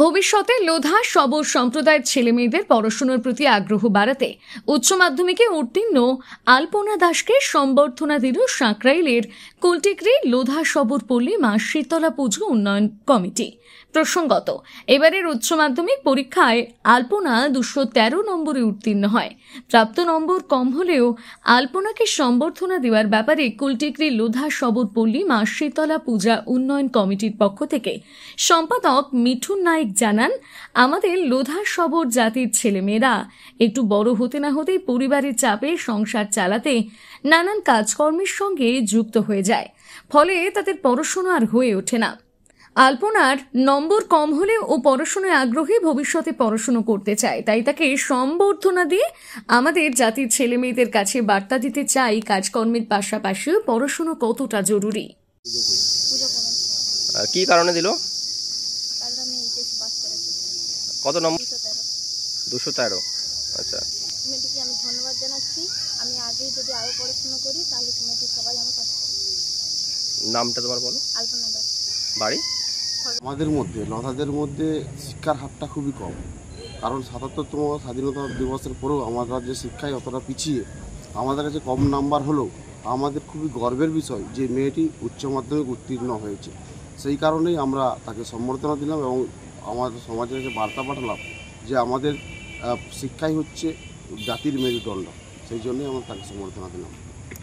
ভবিষ্যতে লোধা সবর সম্প্রদায়ের ছেলেমেয়েদের পড়াশোনার প্রতি আগ্রহ বাড়াতে উচ্চ মাধ্যমিকে উত্তীর্ণ আলপনা দাসকে সম্বর্ধনা দিল সাঁকরাইলের কুলটিকরি লোধা সবর পল্লী মা শীতলা পুজো উন্নয়ন কমিটি। প্রসঙ্গত, এবারের উচ্চ মাধ্যমিক পরীক্ষায় আলপনা 213 নম্বরে উত্তীর্ণ হয়। প্রাপ্ত নম্বর কম হলেও আলপনাকে সম্বর্ধনা দেওয়ার ব্যাপারে কুলটিকরি লোধা সবর পল্লী মা শীতলা পূজা উন্নয়ন কমিটির পক্ষ থেকে সম্পাদক মিঠুন নায়ক জানান, আমাদের লোধা সবর জাতির ছেলেমেয়েরা একটু বড় হতে না হতেই পরিবারের চাপে সংসার চালাতে নানান কাজকর্মের সঙ্গে যুক্ত হয়ে যায়, ফলে তাদের পড়াশোনা আর হয়ে ওঠে না। আলপনার নম্বর কম হলেও ও পড়াশোনায় আগ্রহী, ভবিষ্যতে পড়াশোনা করতে চায়, তাই তাকে সম্বর্ধনা দিয়ে আমাদের জাতির ছেলেমেয়েদের কাছে বার্তা দিতে চাই কাজকর্মের পাশাপাশিও পড়াশোনা কতটা জরুরি। কি কারণে দিল? কত নম্বর? 213। আচ্ছা, কমিটিকে আমি ধন্যবাদ জানাচ্ছি। আমি আগে যদি আরো পড়াশোনা করি তাহলে কমিটি সবাই আমার পাশে থাকবে। নামটা তোমার বলো? আলপনা দাস। বাড়ি? আমাদের মধ্যে লতাদের মধ্যে শিক্ষার হারটা খুবই কম, কারণ 77তম স্বাধীনতা দিবসের পরেও আমার রাজ্যে শিক্ষায় অতটা পিছিয়ে আমাদের কাছে কম নাম্বার হলেও আমাদের খুবই গর্বের বিষয় যে মেয়েটি উচ্চ মাধ্যমিক উত্তীর্ণ হয়েছে। সেই কারণেই আমরা তাকে সম্বর্ধনা দিলাম এবং আমাদের সমাজের কাছে বার্তা পাঠালাম যে আমাদের শিক্ষাই হচ্ছে জাতির মেরুদণ্ড, সেই জন্যই আমরা তাকে সম্বর্ধনা দিলাম।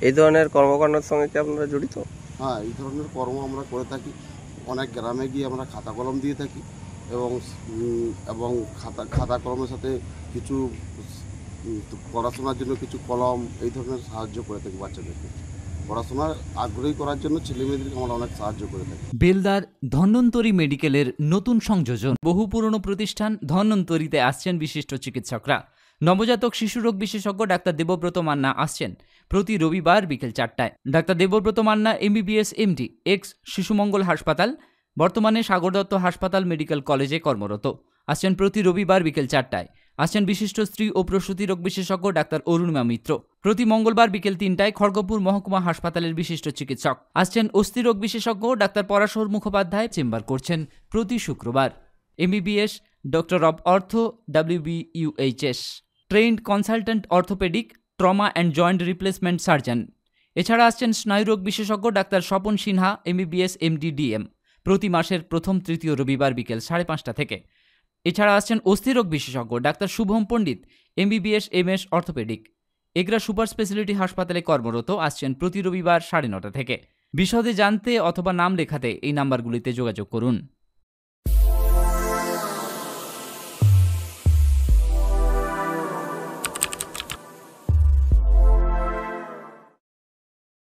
এই ধরনের কর্মকাণ্ডের সঙ্গে কি আপনারা জড়িত? হ্যাঁ, এই ধরনের কর্ম আমরা করে থাকি। অনেক গ্রামে গিয়ে আমরা খাতা কলম দিয়ে থাকি এবং খাতা কলমের সাথে কিছু পড়াশোনার জন্য কিছু কলম এই ধরনের সাহায্য করে থাকি। বাচ্চাদেরকে পড়াশোনার আগ্রহী করার জন্য ছেলেমেয়েদেরকে আমরা অনেক সাহায্য করে থাকি। বেলদার ধন্বন্তরী মেডিকেলের নতুন সংযোজন। বহু পুরনো প্রতিষ্ঠান ধন্বন্তরীতে আসছেন বিশিষ্ট চিকিৎসকরা। নবজাতক শিশুরোগ বিশেষজ্ঞ ডাক্তার দেবব্রত মান্না আসছেন প্রতি রবিবার বিকেল 4টায়। Doctor Debabrata Manna MBBS MD, ex Shishumangal হাসপাতাল, বর্তমানে সাগর দত্ত হাসপাতাল মেডিকেল কলেজে কর্মরত। আসছেন প্রতি রবিবার বিকেল 4টায়। আসছেন বিশিষ্ট স্ত্রী ও প্রসূতি রোগ বিশেষজ্ঞ ডাক্তার অরুণিমা মিত্র। প্রতি মঙ্গলবার বিকেল 3টায় খড়গপুর মহকুমা হাসপাতালের বিশিষ্ট চিকিৎসক আসছেন অস্থিরোগ বিশেষজ্ঞ ডাক্তার পরাশর মুখোপাধ্যায় চেম্বার করছেন প্রতি শুক্রবার। MBBS ডক্টর অব অর্থ WBUHS, trend consultant orthopaedic, trauma and joint replacement surgeon. এছাড়া আসছেন স্নায়ুরোগ বিশেষজ্ঞ doctor Swapan Sinha MBBS MD DM প্রতি মাসের প্রথম তৃতীয় রবিবার বিকেল 5:30 থেকে। এছাড়া আসছেন অস্থিরোগ বিশেষজ্ঞ ডাক্তার শুভম পণ্ডিত MBBS MS orthopaedic, Egra super speciality হাসপাতালে কর্মরত, আসছেন প্রতি রবিবার 9:30 থেকে। বিশদে জানতে অথবা নাম লেখাতে এই নাম্বারগুলিতে যোগাযোগ করুন।